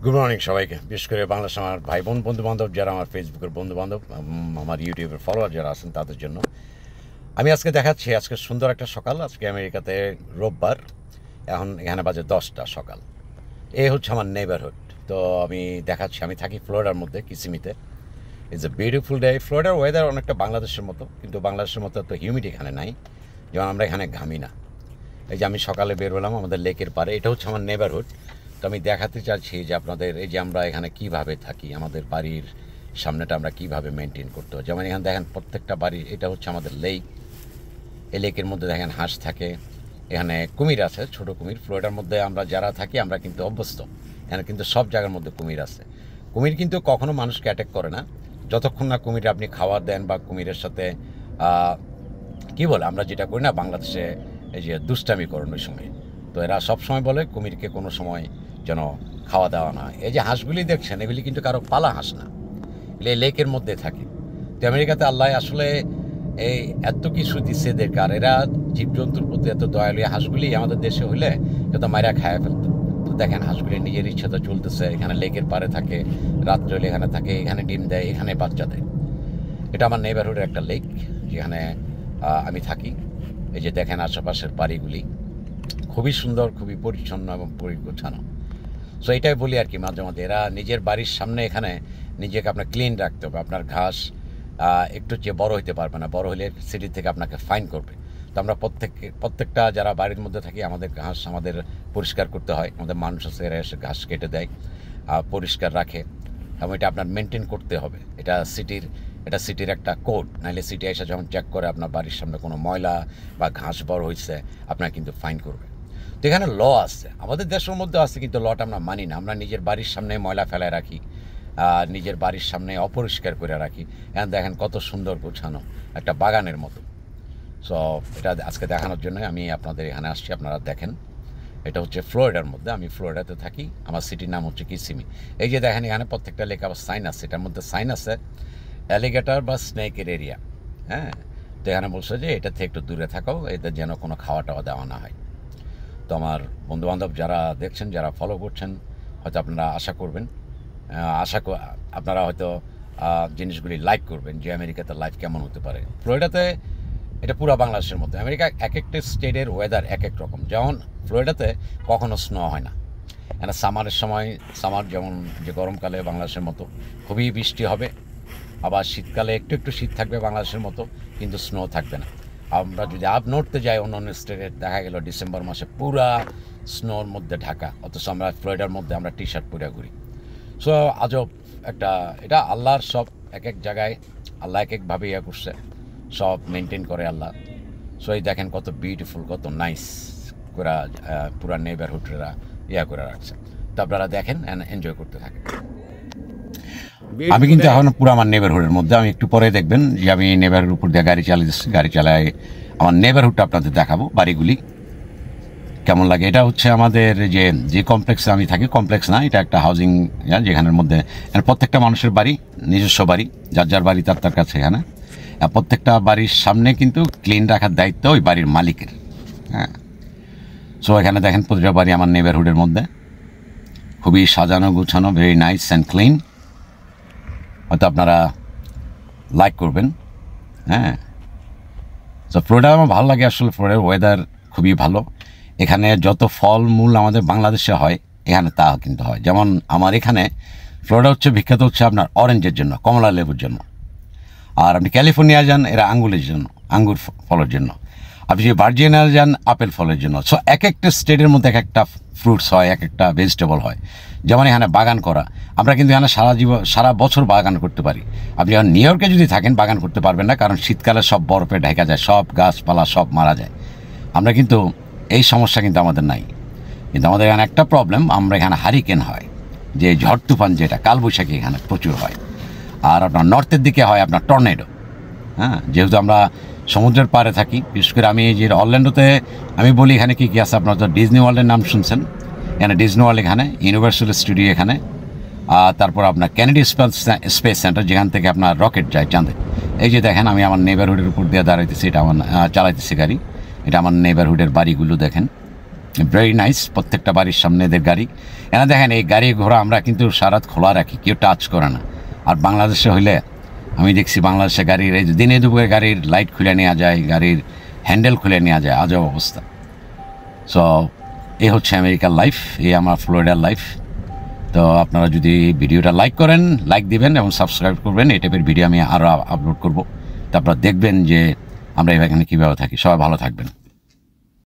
Good morning সবাইকে, বিশেষ করে বাংলাদেশ আমার ভাই বোন বন্ধুবান্ধব যারা আমার ফেসবুকের বন্ধুবান্ধব, আমার ইউটিউবের ফলোয়ার যারা আছেন তাদের জন্য আমি আজকে দেখাচ্ছি আজকে সুন্দর একটা সকাল। আজকে আমেরিকাতে রোববার, এখন এখানে বাজে 10টা সকাল। এই হচ্ছে আমার নেইবারহুড। তো আমি দেখাচ্ছি, আমি থাকি ফ্লোরিডার মধ্যে, কিসিমিতে। It's a beautiful day. ফ্লোরিডার ওয়েদার অনেকটা বাংলাদেশের মতো, কিন্তু বাংলাদেশের মতো এত হিউমিড এখানে নাই, যেমন আমরা এখানে ঘামি না। এই যে আমি সকালে বের হলাম আমাদের লেকের পাড়ে, এটা হচ্ছে আমার নেইবারহুড। তো আমি দেখাতে চাচ্ছি যে আপনাদের এই যে আমরা এখানে কিভাবে থাকি, আমাদের বাড়ির সামনেটা আমরা কিভাবে মেনটেন করতে হয়। যেমন এখানে দেখেন প্রত্যেকটা বাড়ি, এটা হচ্ছে আমাদের লেক। এই লেকের মধ্যে দেখেন হাঁস থাকে, এখানে কুমির আছে, ছোট কুমির। ফ্লোরিডার মধ্যে আমরা যারা থাকি আমরা কিন্তু অভ্যস্ত, এখানে কিন্তু সব জায়গার মধ্যে কুমির আছে। কুমির কিন্তু কখনো মানুষকে অ্যাটাক করে না, যতক্ষণ না কুমিরে আপনি খাবার দেন বা কুমিরের সাথে কী বলে আমরা যেটা করি না বাংলাদেশে, এই যে দুষ্টামি করেন ওই সময়। তো এরা সবসময় বলে কুমিরকে কোনো সময় যেন খাওয়া দাওয়া না। এই যে হাঁসগুলি দেখছেন, এগুলি কিন্তু কারো পালা হাঁস না, এই লেকের মধ্যে থাকে। তো আমেরিকাতে আল্লাহ আসলে এই এত কিছু দিচ্ছে এদেরকে, আর এরা জীবজন্তুর প্রতি এত দয়ালু। হাঁসগুলি আমাদের দেশে হইলে কিন্তু মায়েরা খায় ফেলতো। তো দেখেন হাঁসগুলি নিজের ইচ্ছাতে চলতেছে, এখানে লেকের পাড়ে থাকে, রাত্রে হলে এখানে থাকে, এখানে ডিম দেয়, এখানে বাচ্চা দেয়। এটা আমার নেইবারহুডের একটা লেক, যেখানে আমি থাকি। এই যে দেখেন আশেপাশের বাড়িগুলি খুবই সুন্দর, খুবই পরিচ্ছন্ন এবং পরিচ্ছন্ন। সো এটাই বলি আর কি, মাঝে মাঝে এরা নিজের বাড়ির সামনে এখানে নিজেকে আপনার ক্লিন রাখতে হবে। আপনার ঘাস একটু চেয়ে বড় হইতে পারবে না, বড় হলে সিটি থেকে আপনাকে ফাইন করবে। তো আমরা প্রত্যেকটা যারা বাড়ির মধ্যে থাকি আমাদের ঘাস আমাদের পরিষ্কার করতে হয়। আমাদের মানুষ আছে, এরা এসে ঘাস কেটে দেয়, পরিষ্কার রাখে, এবং এটা আপনার মেনটেন করতে হবে। এটা সিটির একটা কোড, নাহলে সিটি এসে যখন চেক করে আপনার বাড়ির সামনে কোনো ময়লা বা ঘাস বড় হয়েছে আপনার কিন্তু ফাইন করবে। তো এখানে ল আছে, আমাদের দেশের মধ্যে আছে, কিন্তু লটা আমরা মানি না। আমরা নিজের বাড়ির সামনে ময়লা ফেলায় রাখি, নিজের বাড়ির সামনে অপরিষ্কার করে রাখি। এখন দেখেন কত সুন্দর গোছানো একটা বাগানের মতো। সো এটা আজকে দেখানোর জন্য আমি আপনাদের এখানে আসছি, আপনারা দেখেন। এটা হচ্ছে ফ্লোরিডার মধ্যে, আমি ফ্লোরিডাতে থাকি, আমার সিটির নাম হচ্ছে কিসিমি। এই যে দেখেন এখানে প্রত্যেকটা লেখা আবার সাইন আছে, এটার মধ্যে সাইন আছে অ্যালিগেটর বা স্নেকের এরিয়া। হ্যাঁ, তো এখানে বলছে যে এটা থেকে একটু দূরে থাকো, এদের যেন কোনো খাওয়া টাওয়া দেওয়া না হয়। তো আমার বন্ধুবান্ধব যারা দেখছেন, যারা ফলো করছেন, হয়তো আপনারা আপনারা হয়তো জিনিসগুলি লাইক করবেন যে আমেরিকাতে লাইফ কেমন হতে পারে। ফ্লোরিডাতে এটা পুরো বাংলাদেশের মতো। আমেরিকা এক একটা স্টেটের ওয়েদার এক এক রকম। যেমন ফ্লোরিডাতে কখনো স্নো হয় না, এখানে সামারের সময় যেমন যে গরমকালে বাংলাদেশের মতো খুবই বৃষ্টি হবে, আবার শীতকালে একটু একটু শীত থাকবে বাংলাদেশের মতো, কিন্তু স্নো থাকবে না। আমরা যদি আপ নড়তে যাই অন্য অন্য স্টেটে, দেখা গেল ডিসেম্বর মাসে পুরা স্নোর মধ্যে ঢাকা, অথচ আমরা ফ্লোরিডার মধ্যে আমরা টি শার্ট পরে ঘুরি। সো আজব একটা, এটা আল্লাহর সব এক এক জায়গায় আল্লাহ এক একভাবে করছে, সব মেনটেন করে আল্লাহ। সো এই দেখেন কত বিউটিফুল, কত নাইস করে পুরা নেইবারহুডরা করে রাখছে। তো আপনারা দেখেন অ্যান্ড এনজয় করতে থাকেন। আমি কিন্তু এখন পুরো আমার নেইবারহুডের মধ্যে, আমি একটু পরে দেখবেন যে আমি নেইবারহুড উপর দিয়ে গাড়ি চালাই আমার নেইবারহুডটা আপনাদের দেখাবো, বাড়িগুলি কেমন লাগে। এটা হচ্ছে আমাদের যে কমপ্লেক্সে আমি থাকি, কমপ্লেক্স না, এটা একটা হাউজিং, যেখানের মধ্যে প্রত্যেকটা মানুষের বাড়ি, নিজস্ব বাড়ি, যার যার বাড়ি তার কাছে। এখানে প্রত্যেকটা বাড়ির সামনে কিন্তু ক্লিন রাখার দায়িত্ব ওই বাড়ির মালিকের। হ্যাঁ, সো এখানে দেখেন প্রতিটা বাড়ি আমার নেইবারহুডের মধ্যে খুবই সাজানো গুছানো, ভেরি নাইস অ্যান্ড ক্লিন। হয়তো আপনারা লাইক করবেন। হ্যাঁ, তো ফ্লোরিডা আমার ভালো লাগে আসলে। ফ্লোরিডার ওয়েদার খুবই ভালো। এখানে যত ফলমূল আমাদের বাংলাদেশে হয় এখানে তা কিন্তু হয়। যেমন আমার এখানে ফ্লোরিডা হচ্ছে বিখ্যাত হচ্ছে আপনার অরেঞ্জের জন্য, কমলা লেবুর জন্য। আর আপনি ক্যালিফোর্নিয়া যান এরা আঙ্গুর ফলের জন্য। আপনি যদি ভার্জিনিয়া যান আপেল ফলের জন্য। সো এক একটা স্টেটের মধ্যে এক একটা ফ্রুটস হয়, এক একটা ভেজিটেবল হয়। যেমন এখানে বাগান করা, আমরা কিন্তু এখানে সারা বছর বাগান করতে পারি। আপনি যখন নিউ ইয়র্কে যদি থাকেন বাগান করতে পারবেন না, কারণ শীতকালে সব বরফে ঢেকা যায়, সব গাছপালা সব মারা যায়। আমরা কিন্তু এই সমস্যা কিন্তু আমাদের নাই। কিন্তু আমাদের এখানে একটা প্রবলেম, আমরা এখানে হারিকেন হয়, যে ঝড় তুফান, যেটা কালবৈশাখী এখানে প্রচুর হয়। আর আপনার নর্থের দিকে হয় আপনার টর্নেডো। হ্যাঁ, যেহেতু আমরা সমুদ্রের পাড়ে থাকি, বিশেষ করে আমি যে অরল্যান্ডোতে, আমি বলি এখানে কী কী আছে। আপনার তো ডিজনি ওয়ার্ল্ডের নাম শুনছেন, এখানে ডিজনি ওয়ার্ল্ড, এখানে ইউনিভার্সাল স্টুডিও, এখানে তারপর আপনার কেনেডি স্পেস সেন্টার, যেখান থেকে আপনার রকেট যায় চাঁদে। এই যে দেখেন আমি আমার নেইবারহুডের উপর দিয়ে দাঁড়াইতেছি, এটা আমার চালাইতেছি গাড়ি। এটা আমার নেইবারহুডের বাড়িগুলো দেখেন, ভেরি নাইস। প্রত্যেকটা বাড়ির সামনে এদের গাড়ি। এনা দেখেন এই গাড়ি ঘোড়া আমরা কিন্তু সারাত খোলা রাখি, কেউ টাচ করে না। আর বাংলাদেশে হইলে আমি দেখছি বাংলাদেশে গাড়ির এই দিনে দুপুরে গাড়ির লাইট খুলে নেওয়া যায়, গাড়ির হ্যান্ডেল খুলে নেওয়া যায়, আজব অবস্থা। সো এই হচ্ছে আমেরিকার লাইফ, এই আমার ফ্লোরিডার লাইফ। তো আপনারা যদি ভিডিওটা লাইক করেন, লাইক দিবেন এবং সাবস্ক্রাইব করবেন। এই টাইপের ভিডিও আমি আরও আপলোড করব। তারপর দেখবেন যে আমরা এখানে কীভাবে থাকি। সবাই ভালো থাকবেন।